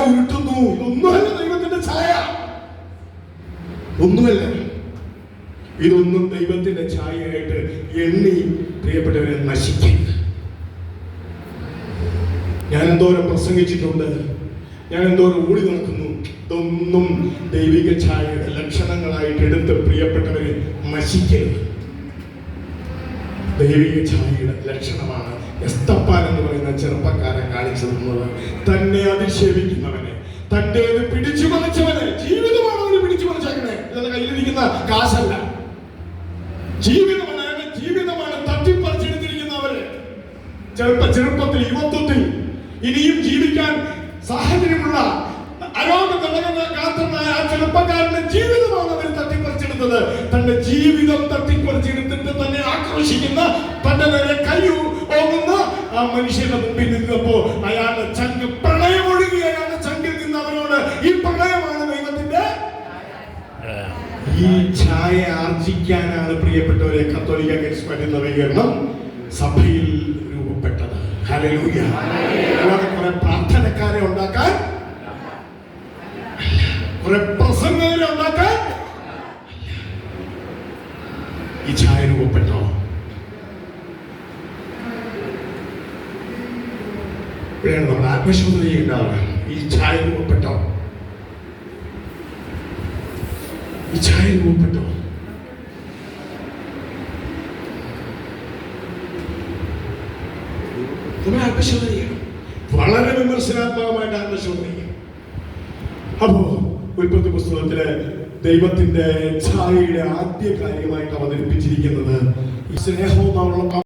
ഉരുട്ടുന്നു. ഇതൊന്നുമല്ല ദൈവത്തിന്റെ ഛായ, ഒന്നുമല്ല. ഇതൊന്നും ദൈവത്തിന്റെ ഛായയായിട്ട് എണ്ണി പ്രിയപ്പെട്ടവരെ നശിക്കരുത്. ഞാൻ എന്തോരം പ്രസംഗിച്ചിട്ടുണ്ട്, ഞാൻ എന്തോരം ഓടി നടക്കുന്നു. ഇതൊന്നും ദൈവിക ഛായയുടെ ലക്ഷണങ്ങളായിട്ട് എടുത്ത് പ്രിയപ്പെട്ടവരെ നശിക്കരുത്. ദൈവിക ഛായയുടെ ലക്ഷണമാണ് എസ്തപ്പാൻ എന്ന് പറയുന്ന ചെറുപ്പക്കാരൻ കാണിച്ചു തന്നത്. തന്നെ അധിക്ഷേപിക്കുന്നവനെ, തന്റേത് പിടിച്ചു പറിച്ചവനെ, ജീവിതമാണ് അവര് പിടിച്ചു പറിച്ചേക്കണേ, ഇതെന്റെ കയ്യിലിരിക്കുന്ന കാശല്ല, ജീവിതമാണ്, ജീവിതമാണ് തട്ടിപ്പറിച്ചെടുത്തിരിക്കുന്നവര്. ചെറുപ്പത്തിൽ യുവത്വത്തിൽ ഇനിയും ജീവിക്കാൻ സാഹചര്യമുള്ള അരോഗതടകനായ ആ ചെറുപ്പക്കാരന്റെ ജീവിതമാണ് അവർ തട്ടിപ്പറിച്ചെടുത്തത്. തന്റെ ജീവിതം തട്ടിപ്പറിച്ചെടുത്തിട്ട് തന്നെ ആക്രോശിക്കുന്ന, തന്റെ നേരെ കൈ ഓങ്ങുന്ന ആ മനുഷ്യന്റെ മുമ്പിൽ നിന്നപ്പോ അയാളുടെ ചങ്ക് പ്രണയമൊഴുകി. അയാളുടെ ചങ്കിൽ നിന്നവരോട് ഈ പ്രണയമാണ് ദൈവത്തിന്റെ. ഈ ഛായ ആർജിക്കാനാണ് പ്രിയപ്പെട്ടവരെ കത്തോലിക്ക കരിസ്മാറ്റിക് നവീകരണം സഭയിൽ രൂപപ്പെട്ടത്. ഹല്ലേലൂയ. അല്ലാതെ കുറെ പ്രാർത്ഥനക്കാരെ ഉണ്ടാക്കാൻ, കുറെ പ്രസംഗകരെ ഉണ്ടാക്കാൻ ഈ ഛായ രൂപപ്പെട്ടോ? ഇവിടെയാണ് നമ്മൾ ആത്മശോധന ചെയ്യേണ്ടത്. ഈ ഛായ രൂപപ്പെട്ടോ? ഈ ഛായ രൂപപ്പെട്ടോ? നമ്മൾ ആത്മശോധന ചെയ്യണം, വളരെ വിമർശനാത്മകമായിട്ട് ആത്മശോധന ചെയ്യണം. അപ്പോ ഉൽപ്പത്തി പുസ്തകത്തിലെ ദൈവത്തിന്റെ ഛായയുടെ ആദ്യ കാര്യമായിട്ട് അവതരിപ്പിച്ചിരിക്കുന്നത് ഈ സ്നേഹവും